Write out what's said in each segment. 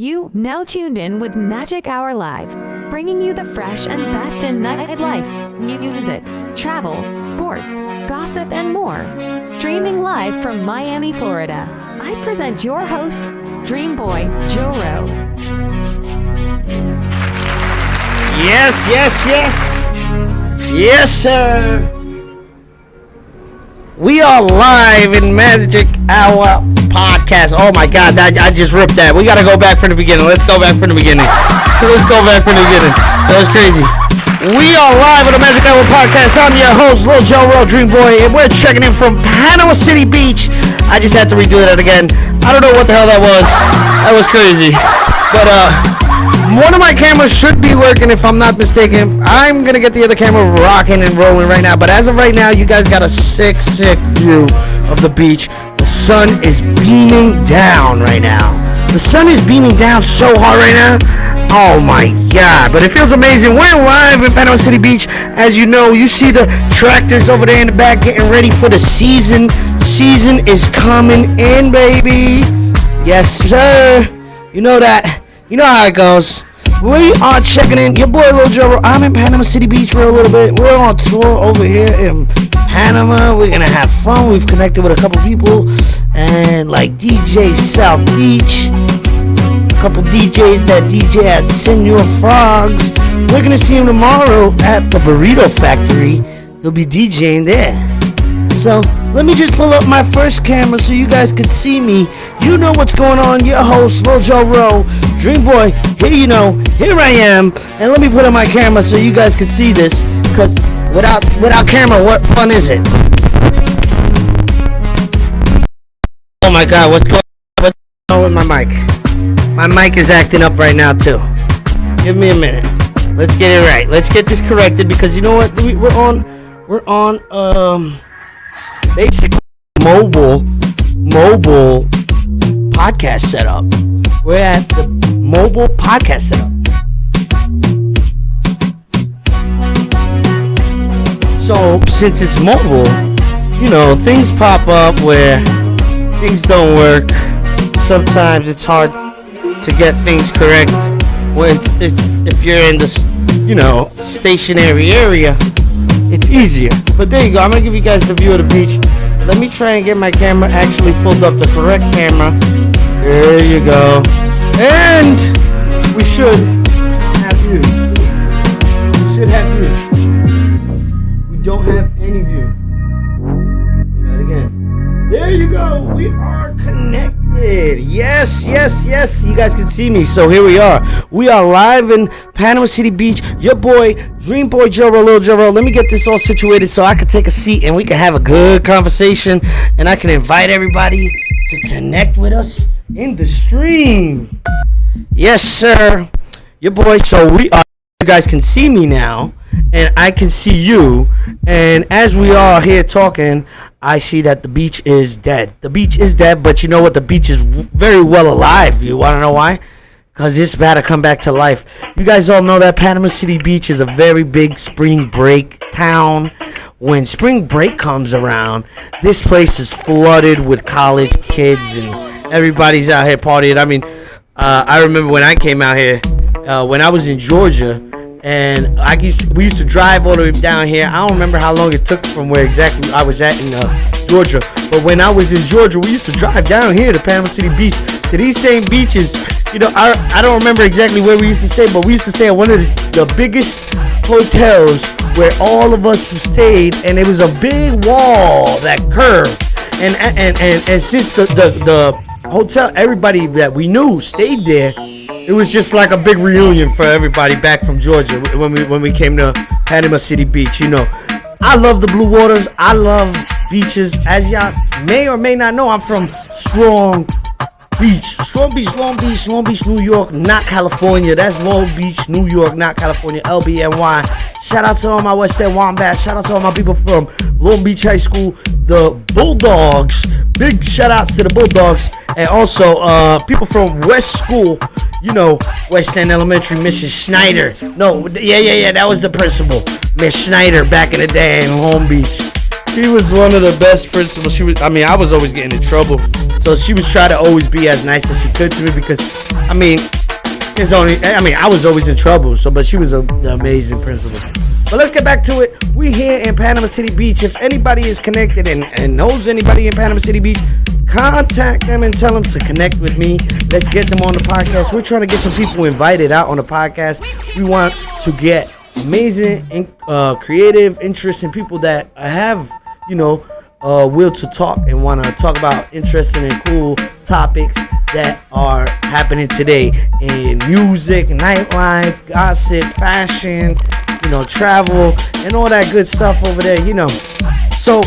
You now tuned in with Magic Hour Live, bringing you the fresh and best in nightlife, music, travel, sports, gossip, and more. Streaming live from Miami, Florida, I present your host, Dreamboy Joe Rowe. Yes, sir. We are live in Magic Hour Podcast. Oh my God, I just ripped that. We gotta go back from the beginning. Let's go back from the beginning. That was crazy. We are live on the Magic Hour Podcast. I'm your host, Lil Joe Rowe, Dreamboy, and we're checking in from Panama City Beach. I just had to redo that again. I don't know what the hell that was. That was crazy. But one of my cameras should be working if I'm not mistaken. I'm gonna get the other camera rocking and rolling right now. But as of right now, you guys got a sick view of the beach. The sun is beaming down right now. The sun is beaming down so hard right now. Oh my God. But it feels amazing. We're live in Panama City Beach. As you know, you see the tractors over there in the back getting ready for the season. Season is coming in, baby. Yes, sir. You know that. You know how it goes. We are checking in. Your boy Lil Joe. I'm in Panama City Beach for a little bit. We're on tour over here in Panama. We're gonna have fun. We've connected with a couple people and like DJ South Beach, a couple DJs that DJ at Senor Frogs. We're gonna see him tomorrow at the Burrito Factory. He'll be DJing there. So let me just pull up my first camera so you guys can see me. You know what's going on. Your host, Lil Joe Rowe, Dreamboy. Here I am. And let me put on my camera so you guys can see this. Because without camera, what fun is it? Oh my God, what's going on with my mic? My mic is acting up right now too. Give me a minute. Let's get it right. Let's get this corrected because you know what? We're on basically mobile podcast setup. We're at the mobile podcast setup. So since it's mobile, you know, things pop up where things don't work. Sometimes it's hard to get things correct. Where it's if you're in this, you know, stationary area, it's easier. But there you go. I'm gonna give you guys the view of the beach. Let me try and get my camera actually pulled up, the correct camera. There you go. And we should have view. We should have view. We don't have any view. Try it again. There you go. We are connected. Yes. You guys can see me. So here we are. We are live in Panama City Beach. Your boy, Dreamboy Joe Rowe, Lil Joe Rowe. Let me get this all situated so I can take a seat and we can have a good conversation. And I can invite everybody to connect with us in the stream. Yes, sir. Your boy. So we are. You guys can see me now. And I can see you. And as we are here talking, I see that the beach is dead. The beach is dead, but you know what? The beach is very well alive. You want to know why? Because it's about to come back to life. You guys all know that Panama City Beach is a very big spring break town. When spring break comes around, this place is flooded with college kids and everybody's out here partying. I mean, I remember when I came out here, when I was in Georgia, and we used to drive all the way down here. I don't remember how long it took from where exactly I was at in Georgia. But when I was in Georgia, we used to drive down here to Panama City Beach, to these same beaches. You know, I don't remember exactly where we used to stay, but we used to stay at one of the biggest hotels where all of us stayed, and it was a big wall that curved. And since the hotel, everybody that we knew stayed there, it was just like a big reunion for everybody back from Georgia when we came to Panama City Beach. You know, I love the blue waters. I love beaches. As y'all may or may not know, I'm from Strong Beach, Long Beach, New York, not California. That's Long Beach, New York, not California. LBNY. Shout out to all my West End Wombats. Shout out to all my people from Long Beach High School, the Bulldogs. Big shout outs to the Bulldogs. And also people from West School, you know, West End Elementary, Mrs. Schneider. No, yeah, that was the principal, Miss Schneider, back in the day in Long Beach. He was one of the best principals. I was always getting in trouble, so she was trying to always be as nice as she could to me because, I was always in trouble. But she was an amazing principal. But let's get back to it. We here in Panama City Beach. If anybody is connected and knows anybody in Panama City Beach, contact them and tell them to connect with me. Let's get them on the podcast. We're trying to get some people invited out on the podcast. We want to get amazing, creative, interesting people that have, will to talk and want to talk about interesting and cool topics that are happening today in music, nightlife, gossip, fashion, travel, and all that good stuff over there, So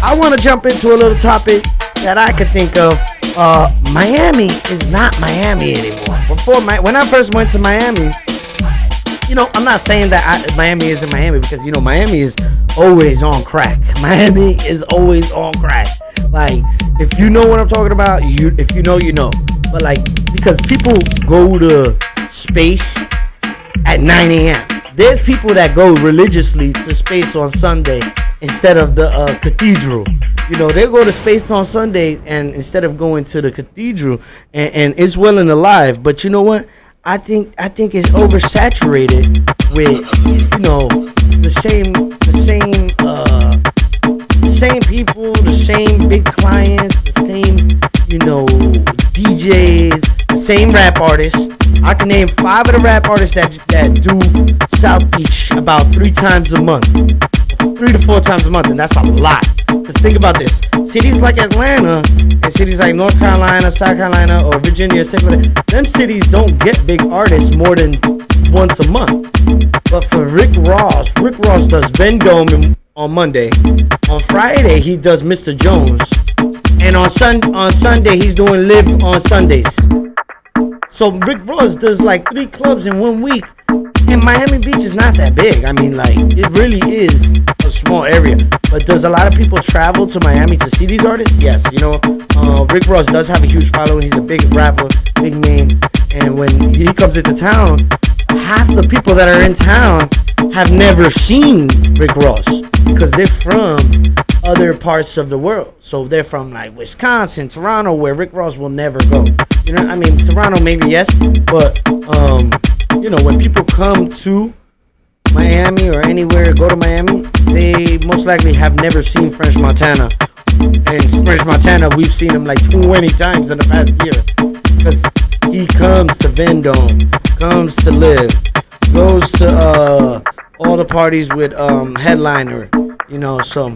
I want to jump into a little topic that I could think of. Miami is not Miami anymore. When I first went to Miami, I'm not saying that Miami isn't Miami because, Miami is always on crack. Miami is always on crack. Like, if you know what I'm talking about, if you know, you know. But, because people go to space at 9 a.m. There's people that go religiously to space on Sunday instead of the cathedral. They go to space on Sunday and instead of going to the cathedral, and it's well and alive. But you know what? I think it's oversaturated with the same people, the same big clients, the same DJs, the same rap artists. I can name 5 of the rap artists that do South Beach about 3 times a month, 3 to 4 times a month, and that's a lot. Because think about this: cities like Atlanta and cities like North Carolina, South Carolina, or Virginia, them cities don't get big artists more than once a month. But for Rick Ross does Vendome on Monday. On Friday, he does Mr. Jones. And on Sunday, he's doing Live on Sundays. So Rick Ross does 3 clubs in 1 week. And Miami Beach is not that big. It really is a small area. But does a lot of people travel to Miami to see these artists? Yes. Rick Ross does have a huge following. He's a big rapper, big name. And when he comes into town, half the people that are in town have never seen Rick Ross because they're from other parts of the world. So they're from Wisconsin, Toronto, where Rick Ross will never go. Toronto maybe yes, but when people come to Miami or anywhere, go to Miami, they most likely have never seen French Montana. And French Montana, we've seen him 20 times in the past year. Because he comes to Vendome, comes to Live, goes to all the parties with Headliner, so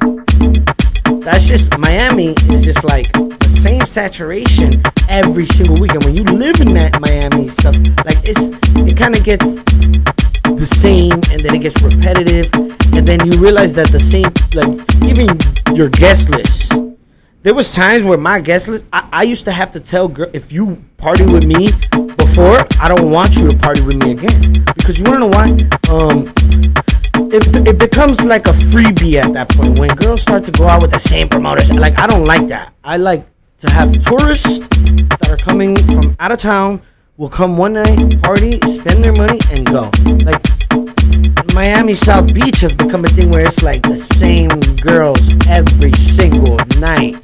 that's just, Miami is just the same saturation every single weekend. When you live in that Miami stuff, it kind of gets the same, and then it gets repetitive, and then you realize that the same, even your guest list. There was times where my guest list, I used to have to tell girl, if you party with me before, I don't want you to party with me again. Because you want to know why? It becomes like a freebie at that point. When girls start to go out with the same promoters, I don't like that. I like to have tourists that are coming from out of town, will come one night, party, spend their money, and go. Miami South Beach has become a thing where it's the same girls every single night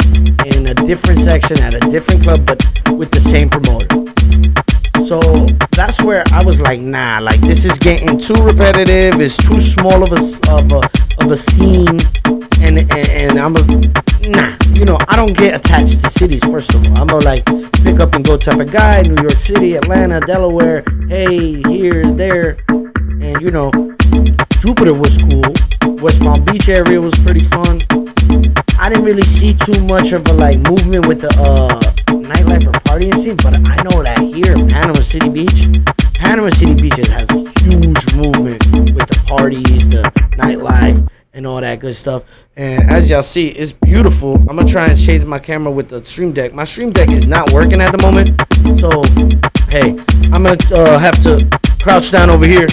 in a different section at a different club, but with the same promoter. So that's where I was nah, this is getting too repetitive. It's too small of a scene, and I'm I don't get attached to cities. First of all, I'm a pick up and go type of guy. New York City, Atlanta, Delaware, hey, here, there, and Jupiter was cool. West Palm Beach area was pretty fun. I didn't really see too much of a movement with the nightlife or partying scene, but I know that here in Panama City Beach has a huge movement with the parties, the nightlife, and all that good stuff. And as y'all see, it's beautiful. I'm gonna try and change my camera with the Stream Deck. My Stream Deck is not working at the moment, so hey, I'm gonna have to crouch down over here